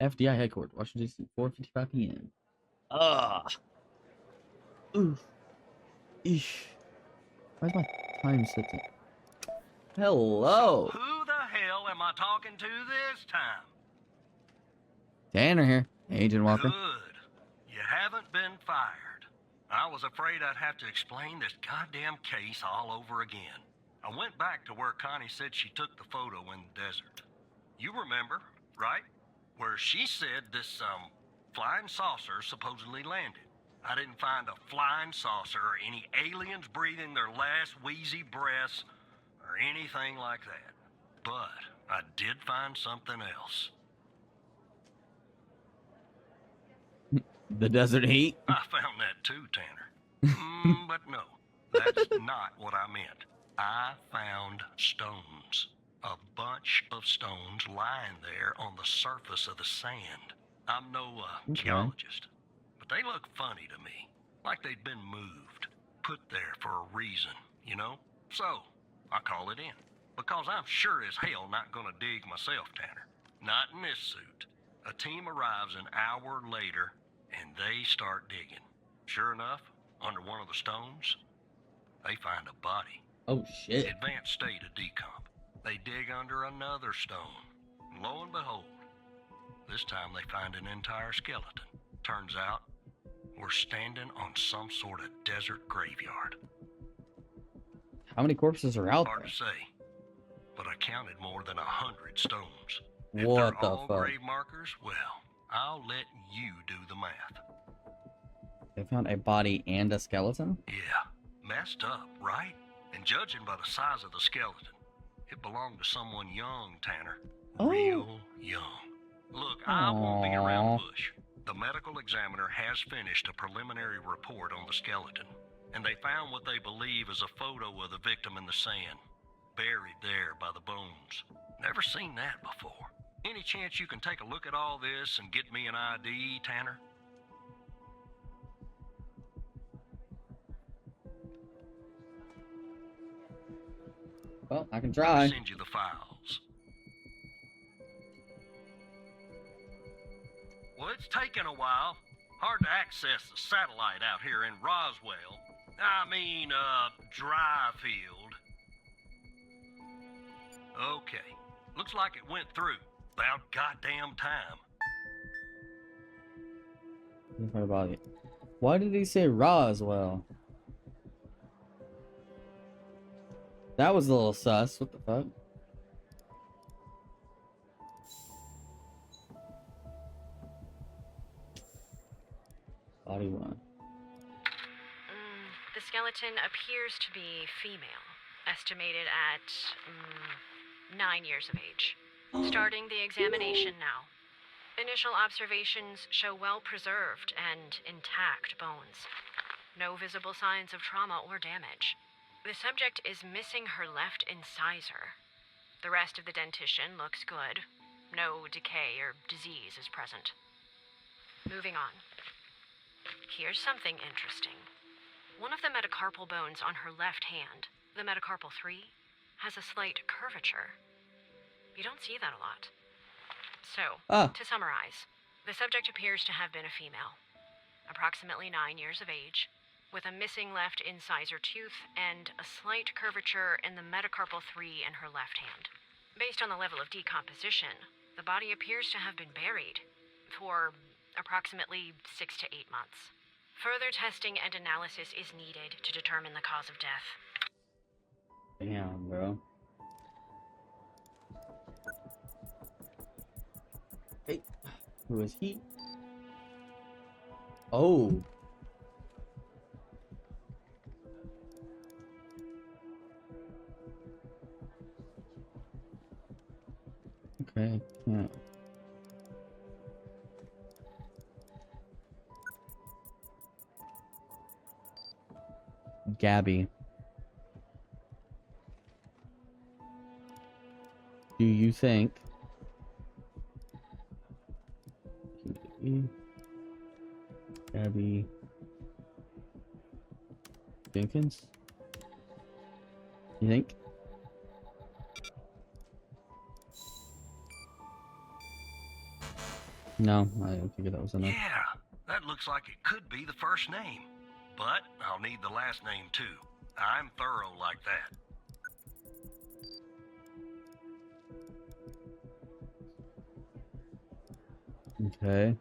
FDI headquarters, Washington DC, 4:55 p.m. Ah. Oof. Eesh. Where's my time setting? Hello. So who the hell am I talking to this time? Tanner here, Agent Walker. Good. You haven't been fired. I was afraid I'd have to explain this goddamn case all over again. I went back to where Connie said she took the photo in the desert. You remember, right? Where she said this, flying saucer supposedly landed. I didn't find a flying saucer or any aliens breathing their last wheezy breaths or anything like that. But I did find something else. The desert heat? I found that too, Tanner. But no, that's not what I meant. I found stones. A bunch of stones lying there on the surface of the sand. I'm no geologist, but they look funny to me. Like they'd been moved. Put there for a reason, you know? So, I call it in. Because I'm sure as hell not gonna dig myself, Tanner. Not in this suit. A team arrives an hour later, and they start digging. Sure enough, under one of the stones, they find a body. Oh, shit. Advanced state of decomp. They dig under another stone. And lo and behold, this time they find an entire skeleton. Turns out, we're standing on some sort of desert graveyard. How many corpses are out Hard there? to say, but I counted more than 100 stones. What If they're the all fuck? grave markers, well, I'll let you do the math. They found a body and a skeleton? Yeah, messed up, right? And judging by the size of the skeleton, it belonged to someone young, Tanner. Oh. Real young. Look, I won't be around Aw. the bush. The medical examiner has finished a preliminary report on the skeleton, and they found what they believe is a photo of the victim in the sand, buried there by the bones. Never seen that before. Any chance you can take a look at all this and get me an ID, Tanner? Well, I can I'll try. send you the files. Well, it's taken a while. Hard to access the satellite out here in Roswell. Dryfield. Okay. Looks like it went through. About goddamn time. What about it? Why did he say Roswell? That was a little sus. What the fuck? Body one. The skeleton appears to be female, estimated at 9 years of age. Starting the examination now. Initial observations show well-preserved and intact bones. No visible signs of trauma or damage. The subject is missing her left incisor. The rest of the dentition looks good. No decay or disease is present. Moving on. Here's something interesting. One of the metacarpal bones on her left hand, the metacarpal 3, has a slight curvature. You don't see that a lot. So, to summarize, the subject appears to have been a female, approximately 9 years of age, with a missing left incisor tooth and a slight curvature in the metacarpal 3 in her left hand. Based on the level of decomposition, the body appears to have been buried for approximately 6 to 8 months. Further testing and analysis is needed to determine the cause of death. Damn, bro. Hey, who is he? Oh. Okay, yeah. Gabby. Do you think Gabby Jenkins? You think? No, I didn't figure that was enough. Yeah, that looks like it could be the first name. But I'll need the last name too. I'm thorough like that. Okay.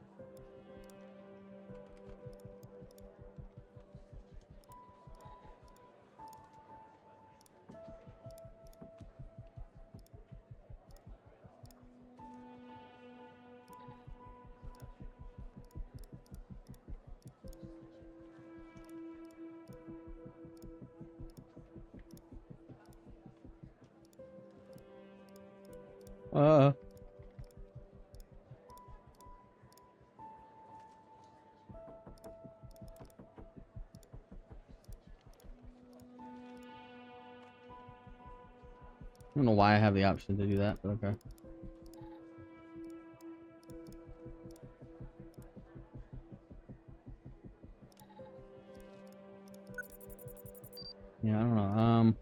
I don't know why I have the option to do that, but okay. Yeah, I don't know.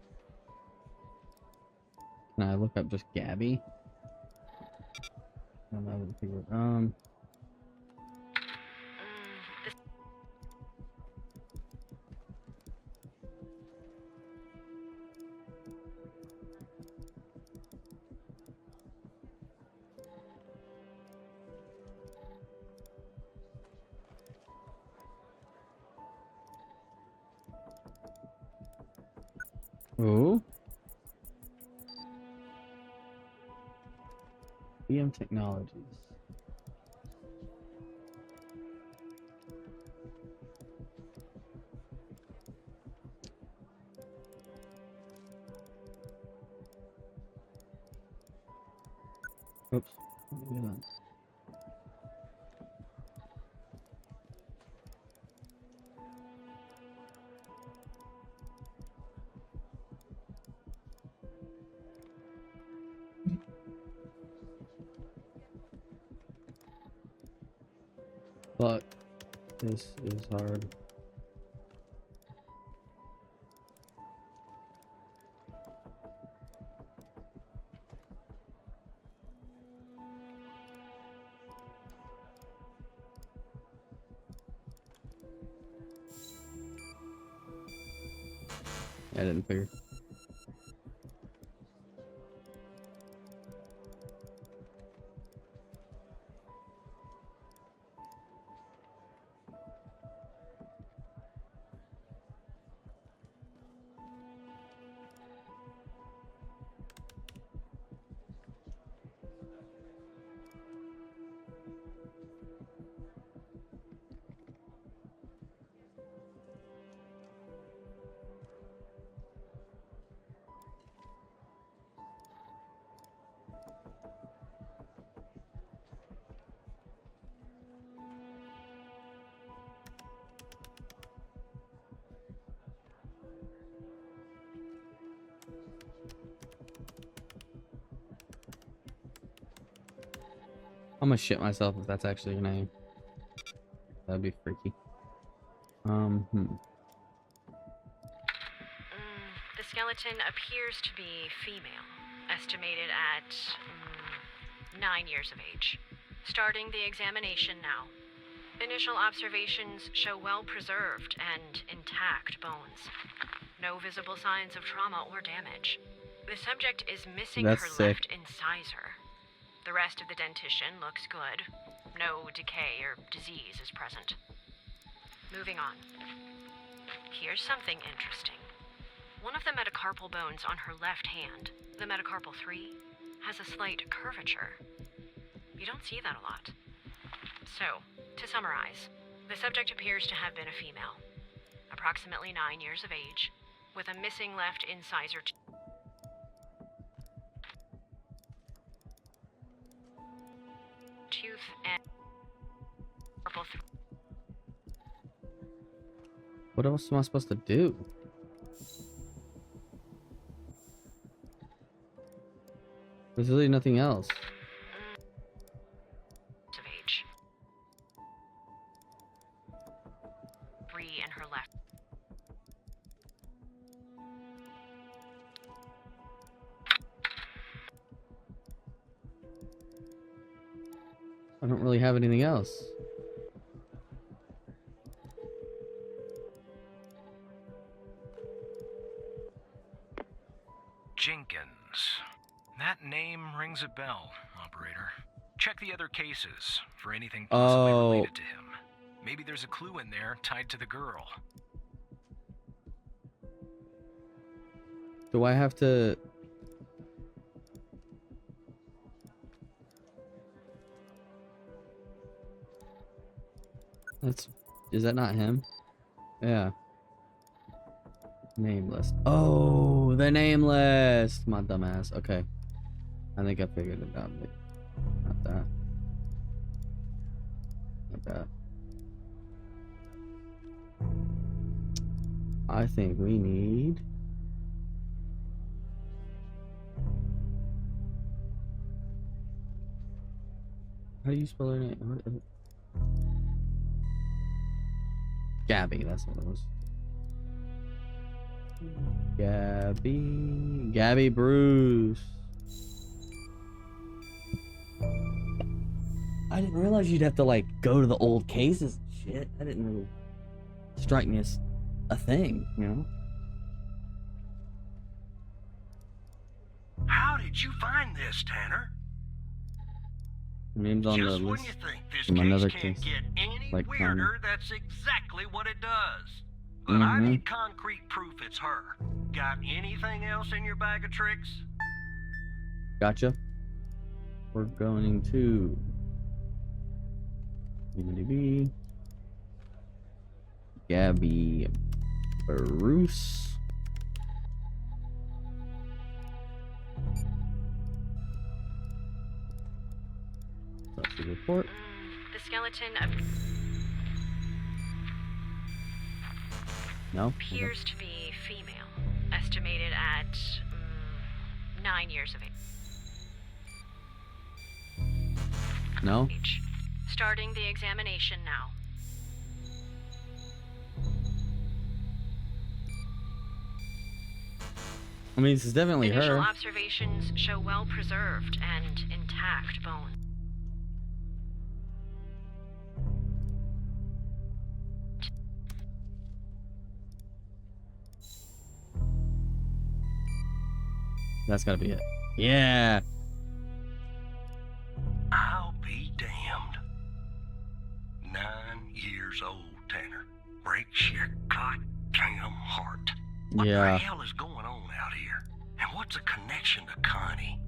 Can I look up just Gabby? I don't know, I haven't figured. Ooh. BM Technologies. Oops. Look at that. But this is hard. I didn't figure. I'm gonna shit myself if that's actually your name. That'd be freaky. The skeleton appears to be female, estimated at 9 years of age. Starting the examination now. Initial observations show well-preserved and intact bones. No visible signs of trauma or damage. The subject is missing her left incisor. The rest of the dentition looks good. No decay or disease is present. Moving on. Here's something interesting. One of the metacarpal bones on her left hand, the metacarpal 3, has a slight curvature. You don't see that a lot. So, to summarize, the subject appears to have been a female, approximately 9 years of age, with a missing left incisor tooth and purple. What else am I supposed to do? There's really nothing else. Of age. 3 in her left. I don't really have anything else. Jenkins. That name rings a bell, operator. Check the other cases for anything possibly related to him. Maybe there's a clue in there tied to the girl. Do I have to... Is that not him? Yeah. Name list. Oh, the name list. My dumbass. Okay. I think I figured it out. But not that. Not that. I think we need... How do you spell her name? Gabby, that's what it was. Gabby Bruce. I didn't realize you'd have to like go to the old cases and shit. That didn't really strike me as a thing, you know? How did you find this, Tanner? Name's on the Just when list. you think this From case another can't case, get any like weirder, that's exactly what it does. But I need concrete proof it's her. Got anything else in your bag of tricks? Gotcha. We're going to IMDb. Gabby Bruce. That's the report. The skeleton No? appears to be female, estimated at 9 years of No? age. Starting the examination now. I mean, this is definitely Initial her. observations show well-preserved and intact bone. That's gotta be it. Yeah. I'll be damned. 9 years old, Tanner. Breaks your goddamn heart. What the Yeah. hell is going on out here? And what's a connection to Connie?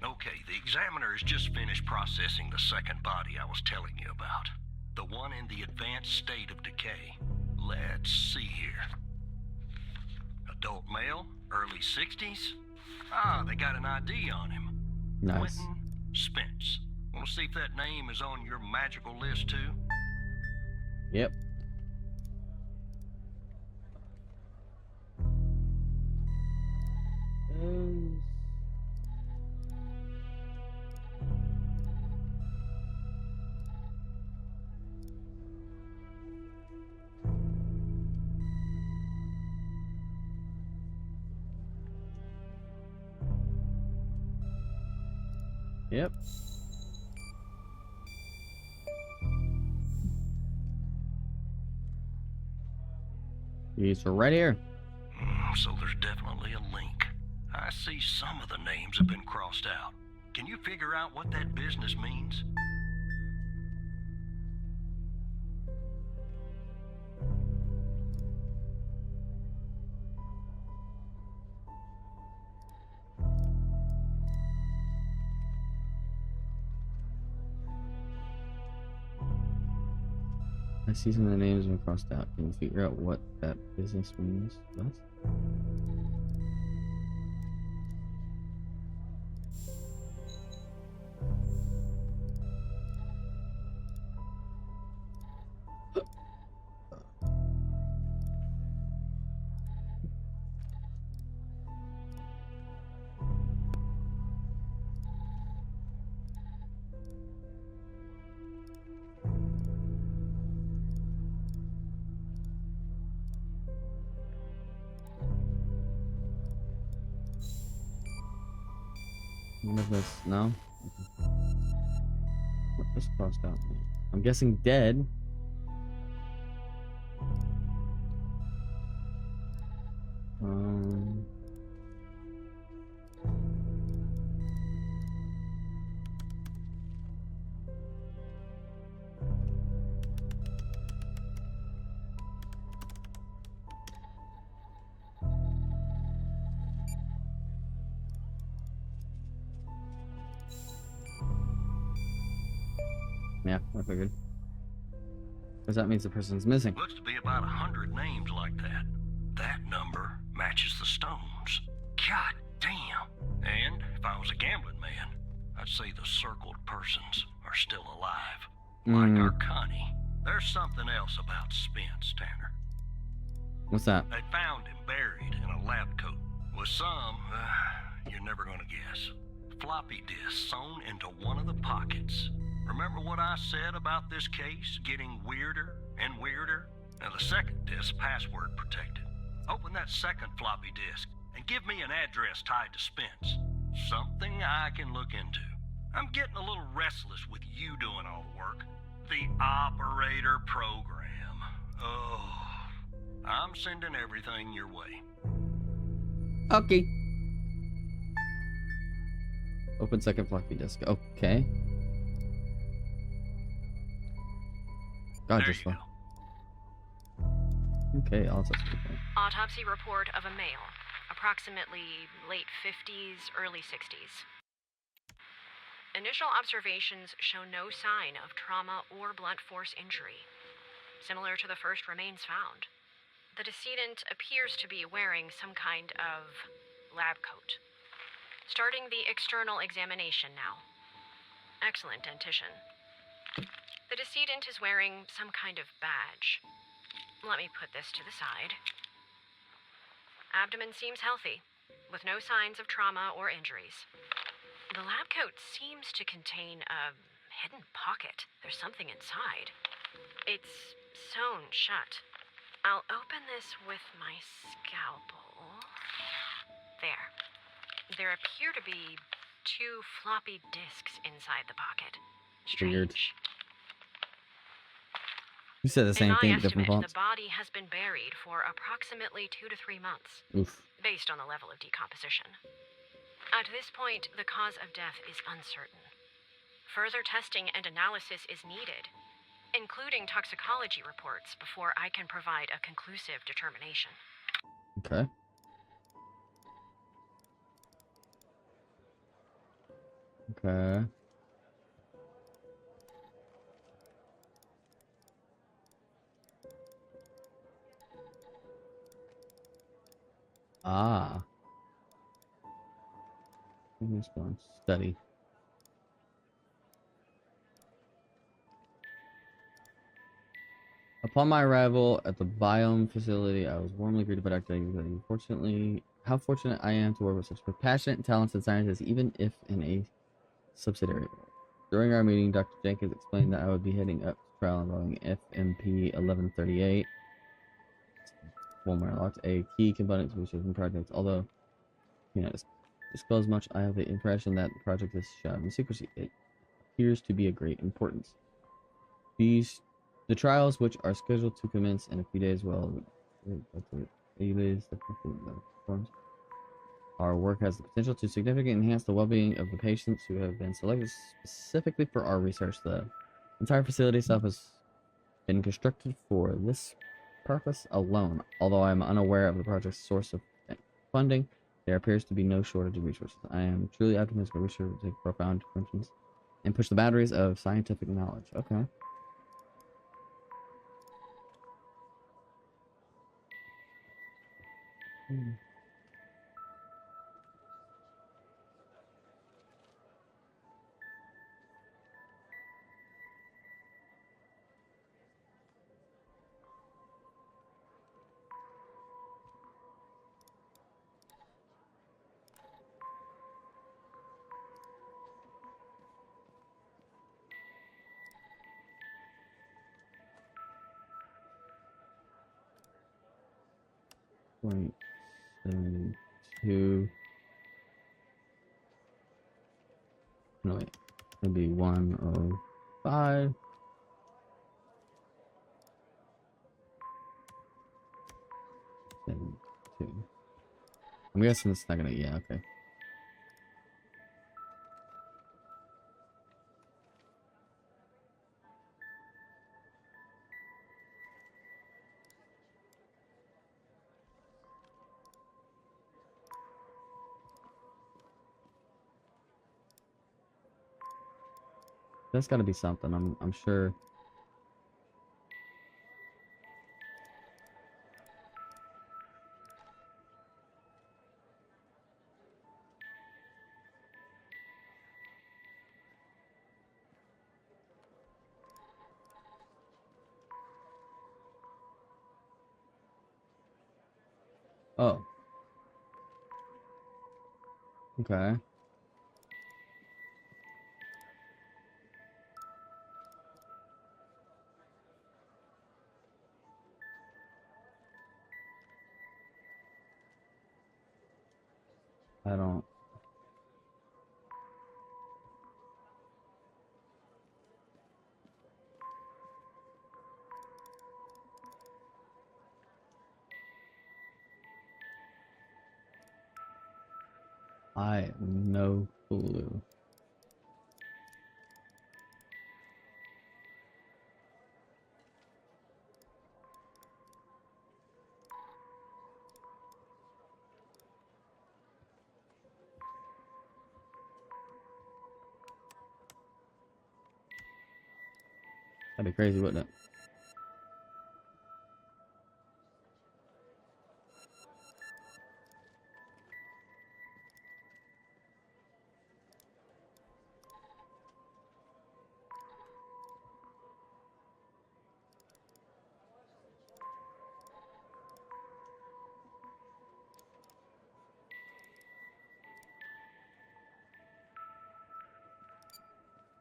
Okay, the examiner has just finished processing the second body I was telling you about. The one in the advanced state of decay. Let's see here. Adult male, early 60s. Ah, they got an ID on him. Nice. Quentin Spence. Want to see if that name is on your magical list too? Yep. Yep. These are right here. So there's definitely a link. I see some of the names have been crossed out. Can you figure out what that business means? I see some of the names have been crossed out. Can you figure out what that business means? What? What is this? No? Okay. What this crossed out? I'm guessing dead. Um... Yeah, I figured. Because that means the person's missing. Looks to be about 100 names like that. That number matches the stones. God damn. And if I was a gambling man, I'd say the circled persons are still alive. Like our Connie. There's something else about Spence, Tanner. What's that? They found him buried in a lab coat with some, you're never gonna guess, floppy disk sewn into one of the pockets. Remember what I said about this case getting weirder and weirder? Now the second disk password protected. Open that second floppy disk and give me an address tied to Spence. Something I can look into. I'm getting a little restless with you doing all the work. The operator program. Oh, I'm sending everything your way. Okay. Open second floppy disk. Okay. God, There just you fun. go. Okay, also. Autopsy report of a male, approximately late 50s, early 60s. Initial observations show no sign of trauma or blunt force injury, similar to the first remains found. The decedent appears to be wearing some kind of lab coat. Starting the external examination now. Excellent dentition. The decedent is wearing some kind of badge. Let me put this to the side. Abdomen seems healthy, with no signs of trauma or injuries. The lab coat seems to contain a hidden pocket. There's something inside. It's sewn shut. I'll open this with my scalpel. There. There appear to be 2 floppy disks inside the pocket. Weird. Strange. You said the In same my thing, estimate, different fonts. the body has been buried for approximately 2 to 3 months, Oof. based on the level of decomposition. At this point, the cause of death is uncertain. Further testing and analysis is needed, including toxicology reports, before I can provide a conclusive determination. Okay. Okay. Ah. Response. Study. Upon my arrival at the biome facility, I was warmly greeted by Dr. Unfortunately, how fortunate I am to work with such passionate and talented scientists, even if in a subsidiary role. During our meeting, Dr. Jenkins explained that I would be heading up to trial involving FMP 1138, locked, a key component to research and projects. Although he cannot disclose much, I have the impression that the project is shrouded in secrecy. It appears to be of great importance. The trials, which are scheduled to commence in a few days, our work has the potential to significantly enhance the well-being of the patients who have been selected specifically for our research. The entire facility itself has been constructed for this purpose alone. Although I am unaware of the project's source of funding, there appears to be no shortage of resources. I am truly optimistic that research will take profound functions and push the boundaries of scientific knowledge. Okay. Point 72. No, wait. It'd be 105. Then 2. I'm guessing it's not gonna. Yeah, okay. That's got to be something. I'm sure. Oh. Okay. I don't. I have no clue. That'd be crazy, wouldn't it?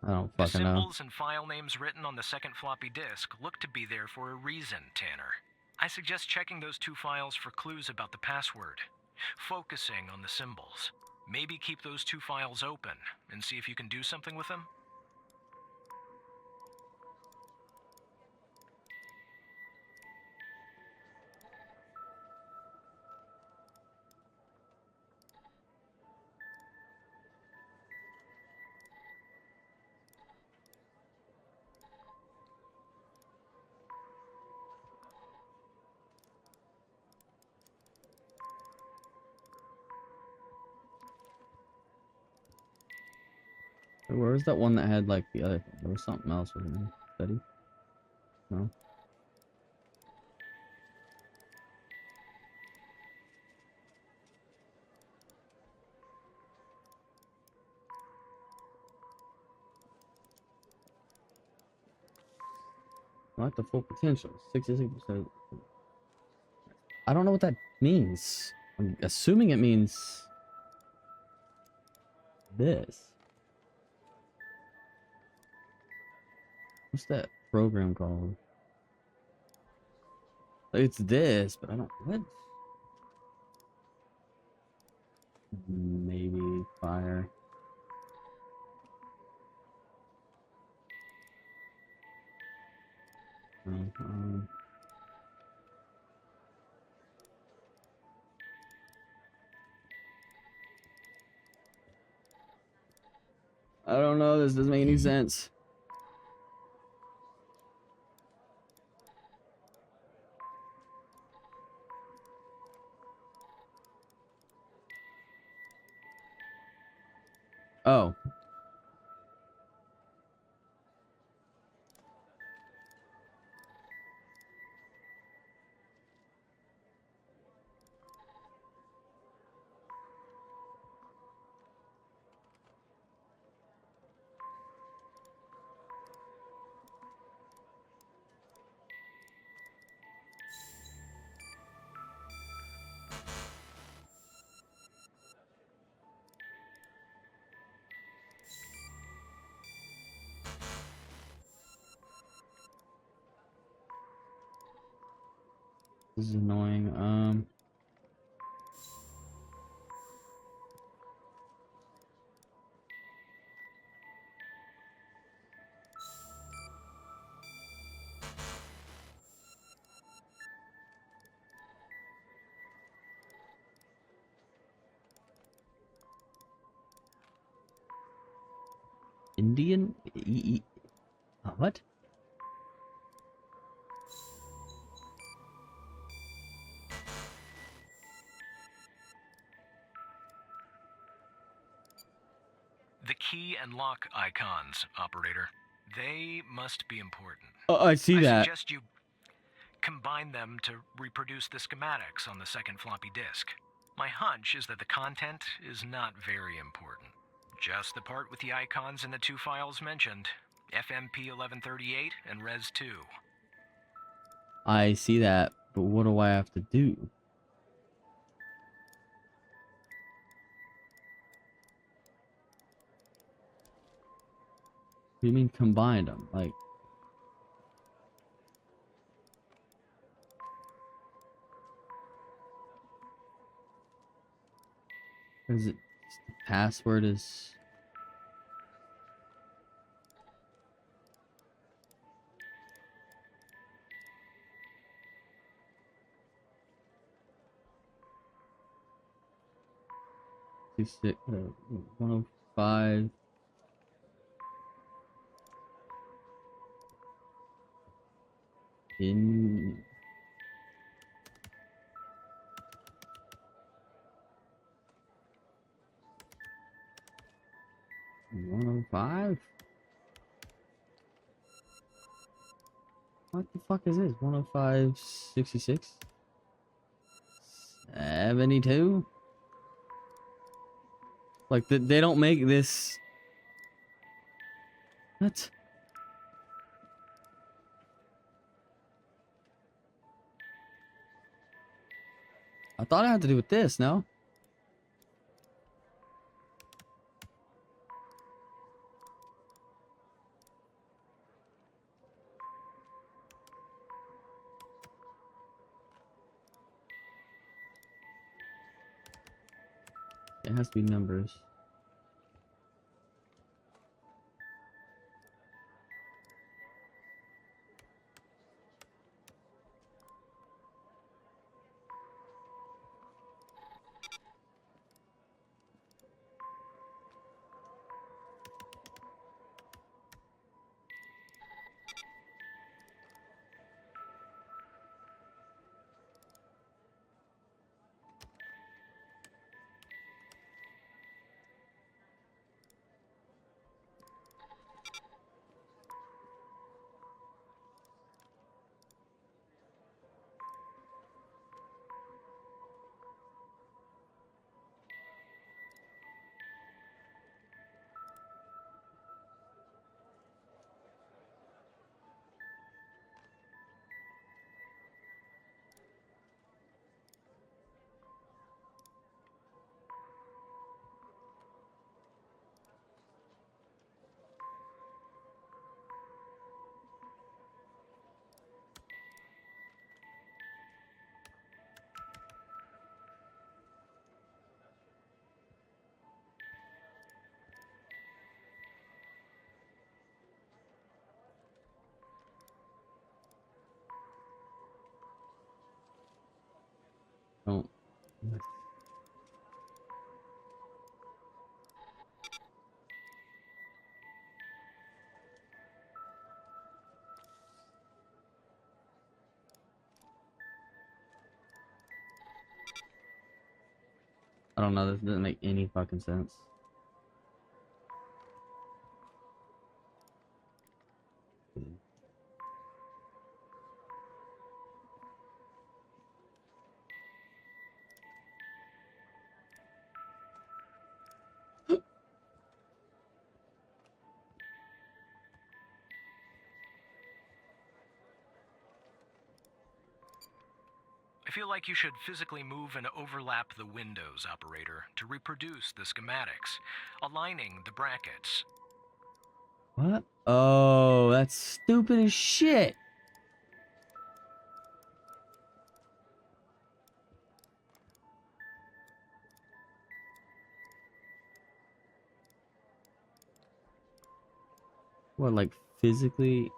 I don't The fucking know. symbols and file names written on the second floppy disk look to be there for a reason, Tanner. I suggest checking those 2 files for clues about the password. Focusing on the symbols. Maybe keep those 2 files open and see if you can do something with them. Where was that one that had like the other thing? There was something else with it. Study? No. Not the full potential. 66%. I don't know what that means. I'm assuming it means this. What's that program called? It's this, but I don't. What? Maybe fire. Um, I don't know. This doesn't make any sense. Oh. This is annoying. Indian? What? The key and lock icons, operator. They must be important. Oh, I see that. I suggest you combine them to reproduce the schematics on the second floppy disk. My hunch is that the content is not very important. Just the part with the icons in the two files mentioned, FMP 1138 and Res 2. I see that, but what do I have to do? What do you mean combine them? Like, is it the password is 105 in 105? What the fuck is this? 105 66 72? Like, they don't make this. What? I thought it had to do with this, no? It has to be numbers. Don't. I don't know. This doesn't make any fucking sense. I feel like you should physically move and overlap the windows, operator, to reproduce the schematics, aligning the brackets. What? Oh, that's stupid as shit. What, like physically?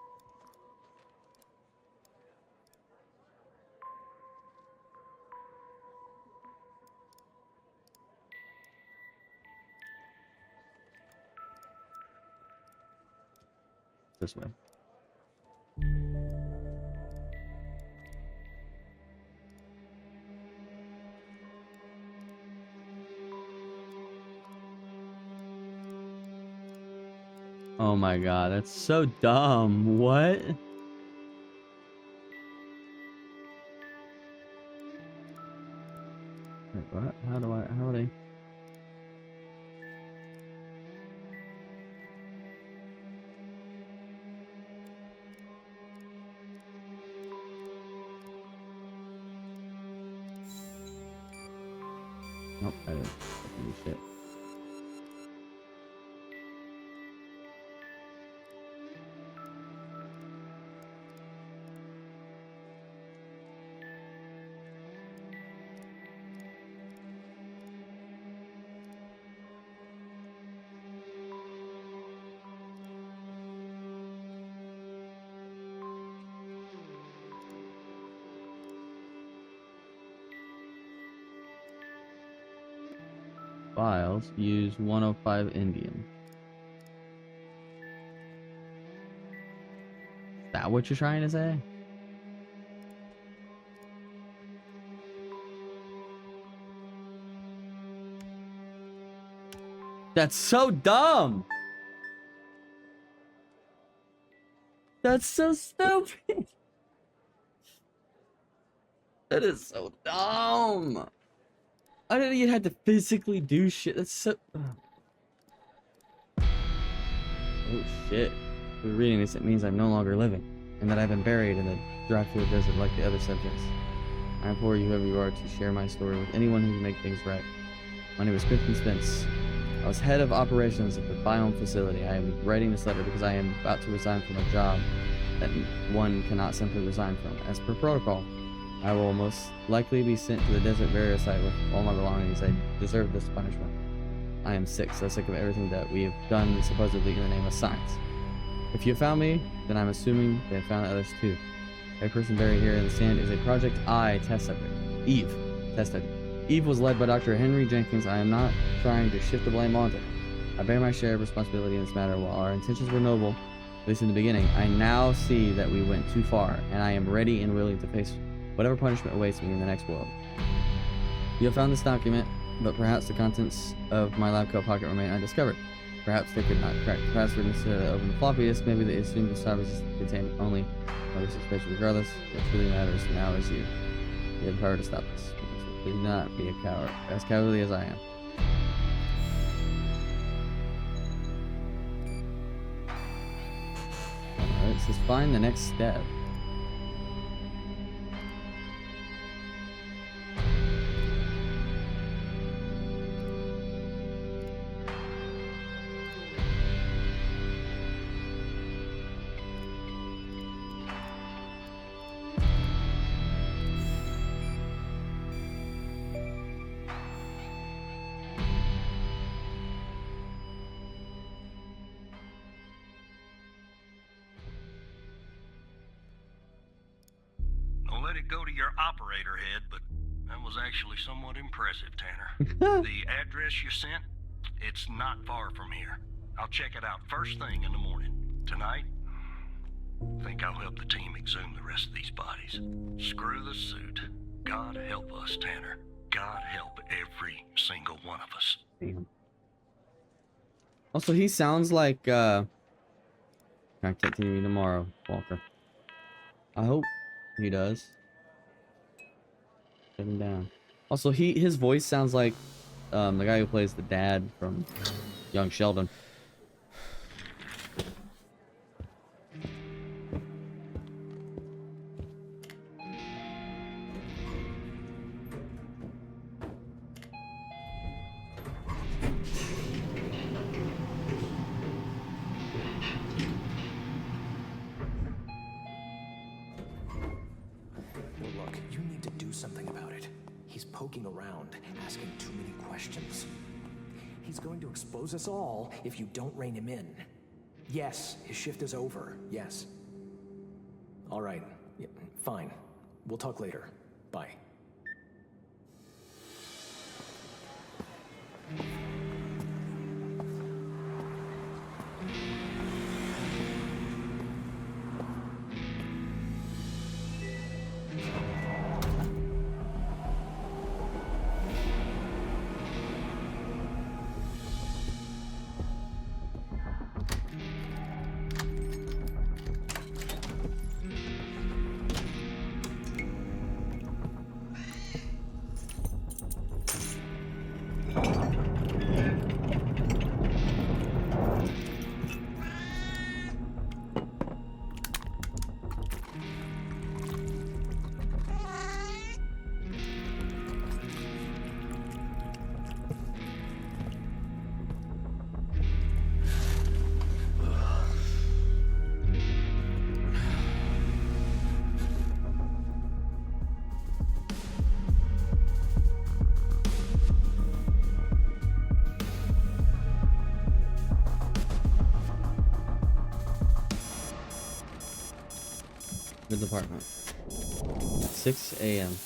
This way. Oh my god, that's so dumb. What? Wait, what? How do they? Nope, I didn't. Fucking shit. Files use 105 Indian. Is that what you're trying to say? That's so dumb. That's so stupid. That is so dumb. I didn't even have to physically do shit. That's so... Oh shit. If we're reading this, it means I'm no longer living, and that I've been buried in the dry-field desert like the other subjects. I implore you, whoever you are, to share my story with anyone who can make things right. My name is Clifton Spence. I was head of operations at the biome facility. I am writing this letter because I am about to resign from a job that one cannot simply resign from. As per protocol, I will most likely be sent to the desert burial site with all my belongings. I deserve this punishment. I am sick, so sick of everything that we have done supposedly in the name of science. If you have found me, then I'm assuming they have found others too. Every person buried here in the sand is a Project I test subject. Eve, test subject. Eve was led by Dr. Henry Jenkins. I am not trying to shift the blame onto her. I bear my share of responsibility in this matter. While our intentions were noble, at least in the beginning, I now see that we went too far, and I am ready and willing to face whatever punishment awaits me in the next world. You have found this document, but perhaps the contents of my lab coat pocket remain undiscovered. Perhaps they could not crack the password instead of open the floppy disk. Maybe they assumed the survivors contain only other suspicion. Regardless, what really matters now is you. You have the power to stop this. So please do not be a coward, as cowardly as I am. Alright, it says find the next step. Don't let it go to your operator head, but that was actually somewhat impressive, Tanner. The address you sent, it's not far from here. I'll check it out first thing in the morning. Tonight, I think I'll help the team exhume the rest of these bodies. Screw the suit. God help us, Tanner. God help every single one of us. Damn. Also, he sounds like, I'll continue tomorrow, Walker. I hope he does. Shut him down. Also, his voice sounds like, the guy who plays the dad from Young Sheldon. Something about it. He's poking around, asking too many questions. He's going to expose us all if you don't rein him in. Yes, his shift is over. Yes. All right. Yeah, fine. We'll talk later. Bye. department. 6 a.m.